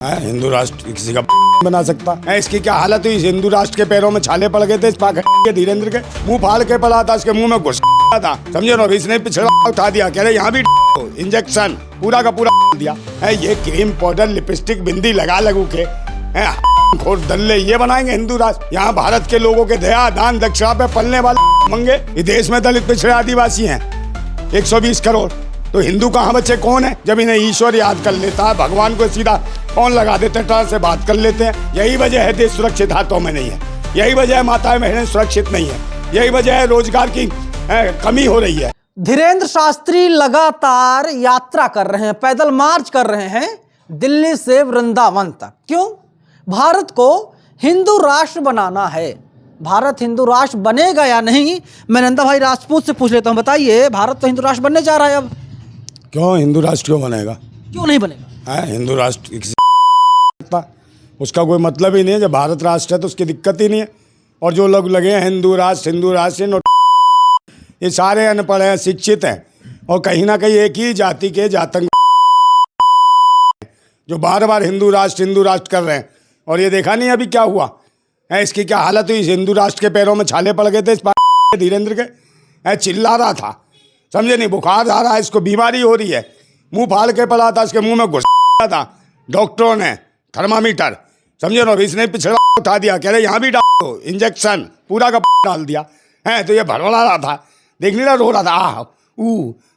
हिंदू राष्ट्र किसी का बना सकता है। इसकी क्या हालत हुई, हिंदू राष्ट्र के पैरों में छाले पड़ गए थे इस पाखंडी के धीरेन्द्र के। मुंह फाड़ के पड़ा था, इसके मुंह में घुस था, समझे ना। इसने पिछड़ा उठा दिया, कह रहे यहाँ भी इंजेक्शन पूरा का पूरा दिया है। ये क्रीम पाउडर लिपस्टिक बिंदी लगा लगू के खोर दल्ले ये बनाएंगे हिंदू राष्ट्र। यहाँ भारत के लोगों के दया दान दक्षिणा पे पलने वाले मंगे। इस देश में दलित पिछड़े आदिवासी हैं 120 करोड़। तो हिंदू कहाँ बच्चे कौन है जब इन्हें ईश्वर याद कर लेता है, भगवान को सीधा फोन लगा देते हैं, टर्न से बात कर लेते हैं। यही वजह है देश सुरक्षित हाथों में नहीं है, यही वजह है माताएं बहनें सुरक्षित नहीं है, यही वजह है रोजगार की कमी हो रही है। धीरेन्द्र शास्त्री लगातार यात्रा कर रहे हैं, पैदल मार्च कर रहे हैं दिल्ली से वृंदावन तक। क्यों? भारत को हिंदू राष्ट्र बनाना है। भारत हिंदू राष्ट्र बनेगा या नहीं, मैं नंदा भाई राजपूत से पूछ लेता हूं। बताइए, भारत तो हिंदू राष्ट्र बनने जा रहा है अब। क्यों हिंदू राष्ट्र क्यों बनेगा? क्यों नहीं बनेगा? हिंदू राष्ट्र उसका कोई मतलब ही नहीं है। जब भारत राष्ट्र है तो उसकी दिक्कत ही नहीं है। और जो लोग लगे हैं हिंदू राष्ट्र ये सारे अनपढ़ हैं, शिक्षित हैं और कहीं ना कहीं एक ही जाति के जातंग जो बार बार हिंदू राष्ट्र कर रहे हैं। और ये देखा नहीं अभी क्या हुआ है, इसकी क्या हालत हुई। हिंदू राष्ट्र के पैरों में छाले पड़ गए थे इस धीरेन्द्र के। चिल्ला रहा था, समझे नहीं, बुखार आ रहा है, इसको बीमारी हो रही है, मुंह फाड़ के पड़ा था, इसके मुंह में घुस था। डॉक्टरों ने थर्मामीटर, समझे ना, इसने पिछड़ा उठा दिया, कह रहे यहाँ भी डालो इंजेक्शन पूरा का डाल दिया है। तो ये भड़बड़ा रहा था, देख नहीं रहा, रो रहा था,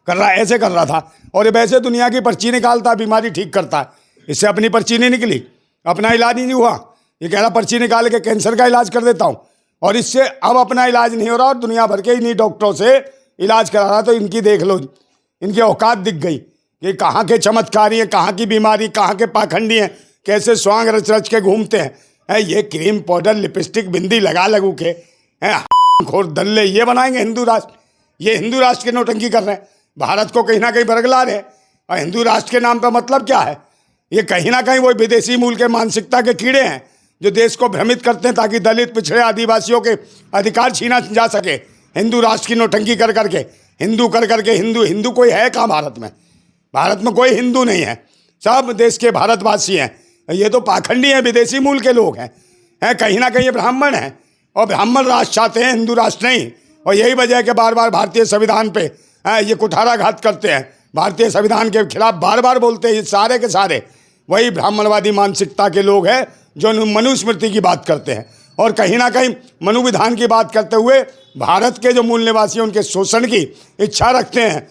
कर रहा, ऐसे कर रहा था। और ये वैसे दुनिया की पर्ची निकालता, बीमारी ठीक करता है। इससे अपनी पर्ची नहीं निकली, अपना इलाज ही नहीं हुआ। ये कह रहा पर्ची निकाल के कैंसर का इलाज कर देता हूँ, और इससे अब अपना इलाज नहीं हो रहा और दुनिया भर के इन्हीं डॉक्टरों से इलाज करा रहा। तो इनकी देख लो, इनकी औकात दिख गई कि कहाँ के चमत्कारी हैं, कहाँ की बीमारी, कहाँ के पाखंडी हैं, कैसे स्वांग रच रच के घूमते हैं। ये क्रीम पाउडर लिपस्टिक बिंदी लगा लगू के खोर दल्ले ये बनाएंगे हिंदू राष्ट्र। ये हिंदू राष्ट्र की नौटंकी कर रहे हैं, भारत को कहीं ना कहीं बरगला रहे हैं। और हिंदू राष्ट्र के नाम पर मतलब क्या है? ये कहीं ना कहीं वो विदेशी मूल के मानसिकता के कीड़े हैं जो देश को भ्रमित करते हैं ताकि दलित पिछड़े आदिवासियों के अधिकार छीना जा सके। हिंदू राष्ट्र की नौटंकी कर करके, हिंदू कर करके। हिंदू कोई है कहाँ भारत में? भारत में कोई हिंदू नहीं है, सब देश के भारतवासी हैं। ये तो पाखंडी हैं, विदेशी मूल के लोग हैं कहीं ना कहीं ये ब्राह्मण हैं और ब्राह्मण राष्ट्र चाहते हैं, हिंदू राष्ट्र नहीं। और यही वजह है कि बार बार भारतीय संविधान पे ये कुठाराघात करते हैं, भारतीय संविधान के खिलाफ बार बार बोलते हैं। ये सारे के सारे वही ब्राह्मणवादी मानसिकता के लोग हैं जो मनुस्मृति की बात करते हैं और कहीं ना कहीं मनुविधान की बात करते हुए भारत के जो मूल निवासी हैं उनके शोषण की इच्छा रखते हैं।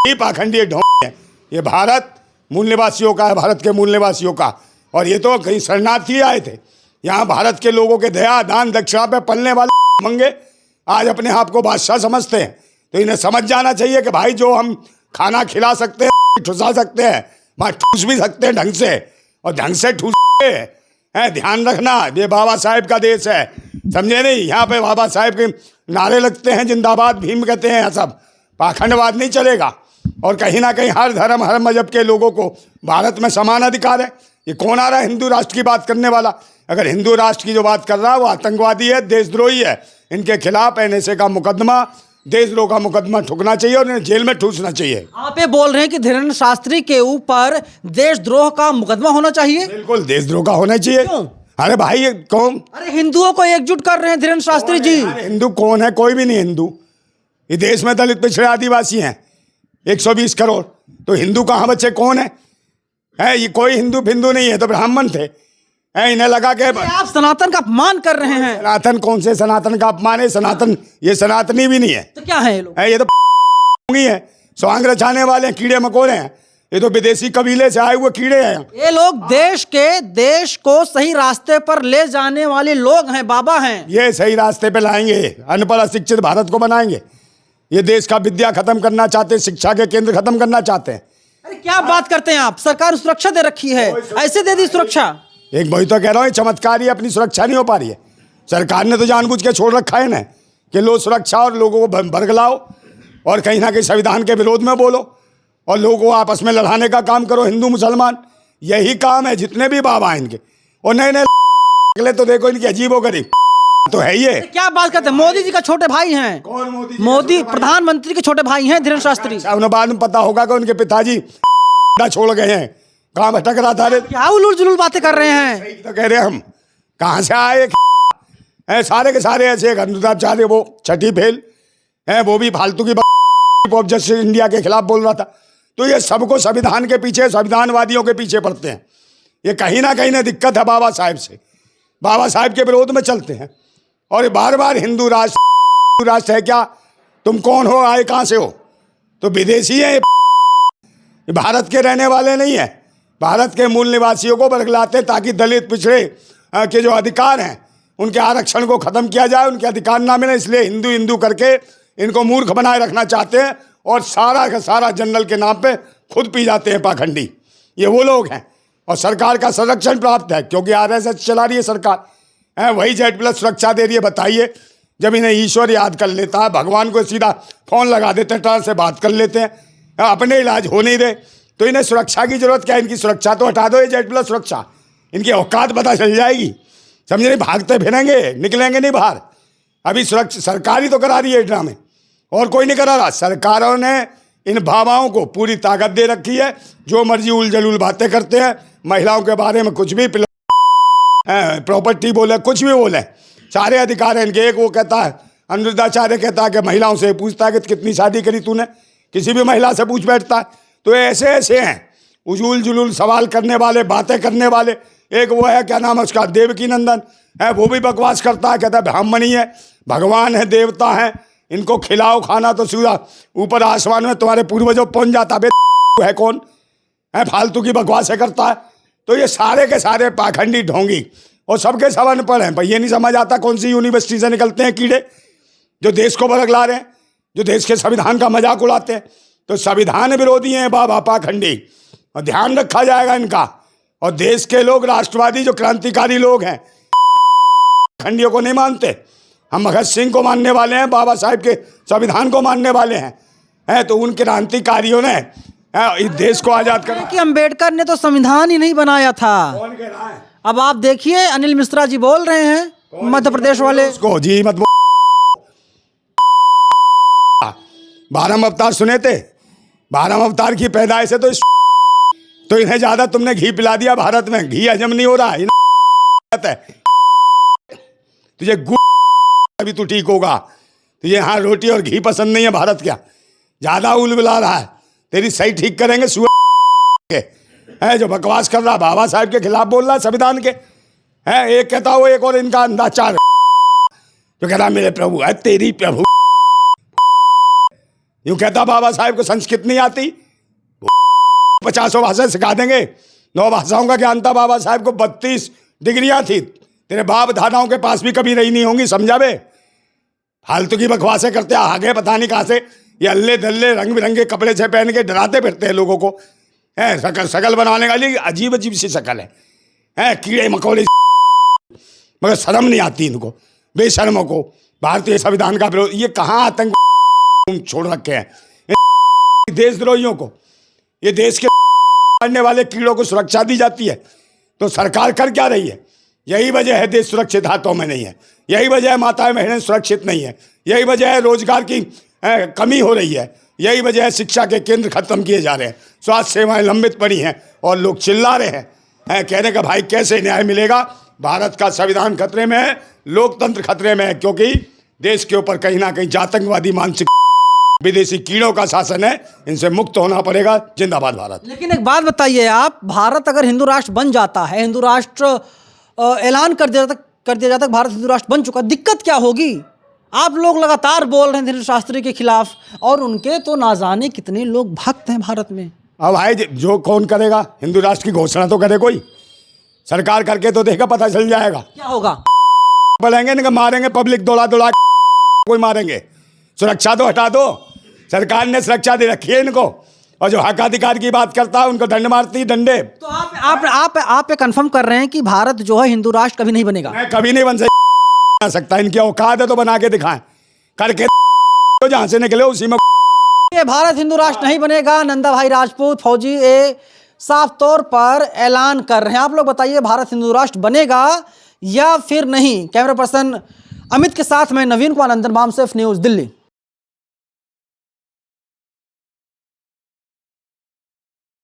ये पाखंडी ढोंग है। ये भारत मूल निवासियों का है, भारत के मूल निवासियों का। और ये तो कहीं शरणार्थी आए थे, यहाँ भारत के लोगों के दया दान दक्षिणा पे पलने वाले मंगे आज अपने आप को बादशाह समझते हैं। तो इन्हें समझ जाना चाहिए कि भाई जो हम खाना खिला सकते हैं, ठुसा सकते हैं, वहाँ ठूस भी सकते हैं ढंग से, और ढंग से ठूस है। ध्यान रखना, ये बाबा साहेब का देश है, समझे नहीं। यहाँ पे बाबा साहेब के नारे लगते हैं, जिंदाबाद भीम कहते हैं, सब पाखंडवाद नहीं चलेगा। और कहीं ना कहीं हर धर्म हर मजहब के लोगों को भारत में समान अधिकार है। ये कौन आ रहा है हिंदू राष्ट्र की बात करने वाला? अगर हिंदू राष्ट्र की जो बात कर रहा है वो आतंकवादी है, देशद्रोही है। इनके खिलाफ NSA का मुकदमा, देशद्रोह का मुकदमा ठुकना चाहिए और इन्हें जेल में ठूसना चाहिए। आप ये बोल रहे हैं कि धीरेन्द्र शास्त्री के ऊपर देशद्रोह का मुकदमा होना चाहिए? बिल्कुल देशद्रोह का होना चाहिए। क्यों? अरे भाई ये कौन? अरे हिंदुओं को एकजुट कर रहे हैं धीरेन्द्र शास्त्री जी। हिंदू कौन है? कोई भी नहीं हिंदू। इस देश में दलित पिछड़े आदिवासी हैं 120 करोड़। तो हिंदू कहाँ बच्चे कौन है? ये कोई हिंदू फिंदू नहीं है, तो ब्राह्मण थे। इन्हें लगा के आप सनातन का अपमान कर रहे हैं। सनातन कौन से सनातन का अपमान है? सनातन ये सनातनी भी नहीं है। तो क्या है ये लोग? ये तो ही है, स्वांग रचाने वाले हैं, कीड़े मकोड़े हैं। ये तो विदेशी कबीले से आए हुए कीड़े हैं। ये लोग देश को सही रास्ते पर ले जाने वाले लोग हैं, बाबा हैं। ये सही रास्ते पे लाएंगे, अनपढ़ अशिक्षित भारत को बनाएंगे। ये देश का विद्या खत्म करना चाहते हैं, शिक्षा के केंद्र खत्म करना चाहते हैं। अरे क्या बात करते हैं आप? सरकार सुरक्षा दे रखी है, ऐसे दे दी सुरक्षा। एक वही तो कह रहा हूँ, चमत्कारी अपनी सुरक्षा नहीं हो पा रही है। सरकार ने तो जानबूझ के छोड़ रखा है ना कि लो सुरक्षा और लोगों को बरगलाओ और कहीं ना कहीं संविधान के विरोध में बोलो और लोगों को आपस में लड़ाने का काम करो, हिंदू मुसलमान। यही काम है जितने भी बाबा हैं इनके। और नए नए तो देखो इनकी अजीबोगरीब तो है ये। क्या बात करते हैं? मोदी जी का छोटे भाई हैं। कौन मोदी प्रधानमंत्री के छोटे भाई हैं धीरेन्द्र शास्त्री। उन्हें बाद में पता होगा कि उनके पिताजी छोड़ गए हैं कहाँ भटक रहा था रे? क्या उलूल जुलूल बातें कर रहे हैं? सही तो कह रहे हम, कहाँ से आए सारे के सारे ऐसे। अनुराधाचार्य वो छठी फेल है, वो भी फालतू की बात जस्टिस इंडिया के खिलाफ बोल रहा था। तो ये सबको संविधान के पीछे, संविधानवादियों के पीछे पड़ते हैं। ये कहीं ना दिक्कत है बाबा साहेब से, बाबा साहेब के विरोध में चलते हैं। और ये बार बार हिंदू राष्ट्र है क्या? तुम कौन हो, आए कहाँ से हो? तो विदेशी है, ये भारत के रहने वाले नहीं है। भारत के मूल निवासियों को बरगलाते ताकि दलित पिछड़े के जो अधिकार हैं उनके आरक्षण को खत्म किया जाए, उनके अधिकार ना मिले। इसलिए हिंदू हिंदू करके इनको मूर्ख बनाए रखना चाहते हैं और सारा का सारा जनरल के नाम पे खुद पी जाते हैं पाखंडी। ये वो लोग हैं और सरकार का संरक्षण प्राप्त है क्योंकि आरएसएस चला रही है सरकार है, वही Z+ सुरक्षा दे रही है। बताइए, जब इन्हें ईश्वर याद कर लेता है, भगवान को सीधा फोन लगा देते हैं, टर्न से बात कर लेते हैं, अपने इलाज हो नहीं रहे, तो इन्हें सुरक्षा की जरूरत क्या है? इनकी सुरक्षा तो हटा दो, ये Z+ सुरक्षा, इनकी औकात पता चल जाएगी। समझे नहीं? भागते फिरेंगे, निकलेंगे नहीं बाहर। अभी सुरक्षा सरकार ही तो करा रही है ड्रामे, और कोई नहीं करा रहा। सरकारों ने इन बाबाओं को पूरी ताकत दे रखी है, जो मर्जी उलझुल बातें करते हैं, महिलाओं के बारे में कुछ भी, प्रॉपर्टी बोले, कुछ भी बोले, सारे अधिकार हैं इनके। एक वो कहता है, अनुराधाचार्य कहता है कि महिलाओं से पूछता है कि कितनी शादी करी तूने, किसी भी महिला से पूछ बैठता है। तो ऐसे ऐसे हैं उजूल जुलूल सवाल करने वाले, बातें करने वाले। एक वो है, क्या नाम है उसका, देवकी नंदन है, वो भी बकवास करता है, कहता है ब्राह्मणी है, भगवान है, देवता है, इनको खिलाओ खाना तो सीधा ऊपर आसमान में तुम्हारे पूर्वजों पहुंच जाता। बे है कौन है, फालतू की बकवासें करता है। तो ये सारे के सारे पाखंडी ढोंगी और सबके सब अनपढ़ हैं। पर ये नहीं समझ आता कौन सी यूनिवर्सिटी से निकलते हैं कीड़े जो देश को बरगला रहे हैं, जो देश के संविधान का मजाक उड़ाते हैं। तो संविधान विरोधी हैं बाबा पाखंडी, और ध्यान रखा जाएगा इनका। और देश के लोग, राष्ट्रवादी जो क्रांतिकारी लोग हैं, खंडियों को नहीं मानते। हम भगत सिंह को मानने वाले हैं, बाबा साहेब के संविधान को मानने वाले हैं। तो उन क्रांतिकारियों ने इस देश को आजाद करा। कि अंबेडकर ने तो संविधान ही नहीं बनाया था। कौन कह रहा है? अब आप देखिए, अनिल मिश्रा जी बोल रहे हैं, मध्य प्रदेश वाले। उसको जी मत 12 अवतार सुने थे, 12 अवतार की पैदाइश है। तो इन्हें ज्यादा तुमने घी पिला दिया। भारत में घी हजम नहीं हो रहा है, तुझे अभी तू ठीक होगा। तुझे यहाँ रोटी और घी पसंद नहीं है भारत क्या? ज्यादा उलबुला रहा है, तेरी सही ठीक करेंगे है जो बकवास कर रहा, बाबा साहब के खिलाफ बोल रहा है, संविधान के है। एक कहता हो, एक और इनका अंधाचार जो कहता मेरे प्रभु है, तेरी प्रभु। यूं कहता बाबा साहब को संस्कृत नहीं आती, 50 भाषा सिखा देंगे। 9 भाषाओं का ज्ञान था बाबा साहब को, 32 डिग्रियां थी। तेरे बाप दादाओं के पास भी कभी रही नहीं होंगी, समझा बे? फालतू की बकवासें करते आगे पता नहीं कहाँ से ये अल्ले दल्ले रंग बिरंगे कपड़े से पहन के डराते फिरते हैं लोगों को। है शकल बनाने वाली अजीब अजीब सी शकल है, कीड़े मकोड़े, मगर शर्म नहीं आती इनको, बेशर्मों को। भारतीय संविधान का विरोध, ये कहाँ आतंक छोड़ रखे हैं देशद्रोहियों को। ये देश के मारने वाले कीड़ों को सुरक्षा दी जाती है, तो सरकार कर क्या रही है? यही वजह है देश सुरक्षित हाथों में नहीं है, यही वजह है माताएं बहनें सुरक्षित नहीं है, यही वजह है रोजगार की कमी हो रही है, यही वजह है शिक्षा के केंद्र खत्म किए जा रहे हैं, स्वास्थ्य सेवाएं लंबित पड़ी हैं और लोग चिल्ला रहे हैं कहने का भाई कैसे न्याय मिलेगा? भारत का संविधान खतरे में है, लोकतंत्र खतरे में है, क्योंकि देश के ऊपर कहीं ना कहीं आतंकवादी मानसिक विदेशी कीड़ों का शासन है। इनसे मुक्त होना पड़ेगा। जिंदाबाद भारत। लेकिन एक बात बताइए आप, भारत अगर हिंदू राष्ट्र बन जाता है, हिंदू राष्ट्र ऐलान कर दिया जाता है, भारत हिंदू राष्ट्र बन चुका, दिक्कत क्या होगी? आप लोग लगातार बोल रहे हैं धीरेन्द्र शास्त्री के खिलाफ, और उनके तो ना जाने कितने लोग भक्त हैं भारत में। अब भाई जो कौन करेगा हिंदू राष्ट्र की घोषणा, तो करे कोई, सरकार करके तो देखा पता चल जाएगा क्या होगा। पढ़ेंगे ना, मारेंगे पब्लिक, दौड़ा कोई मारेंगे। सुरक्षा तो हटा दो, सरकार ने सुरक्षा दे रखी है इनको, और जो हक अधिकार की बात करता है उनको दंड मारती है, डंडे। तो आप कंफर्म कर रहे हैं कि भारत जो है हिंदू राष्ट्र कभी नहीं बनेगा? कभी नहीं बन सकता। इनकी औकात है तो बना के दिखाएं, करके तो जहां से निकले उसी में। ये भारत हिंदू राष्ट्र नहीं बनेगा, नंदा भाई राजपूत फौजी ए साफ तौर पर ऐलान कर रहे हैं। आप लोग बताइए, भारत हिंदू राष्ट्र बनेगा या फिर नहीं? कैमरा पर्सन अमित के साथ मैं नवीन कुमार, अंदर मामसेफ न्यूज़, दिल्ली।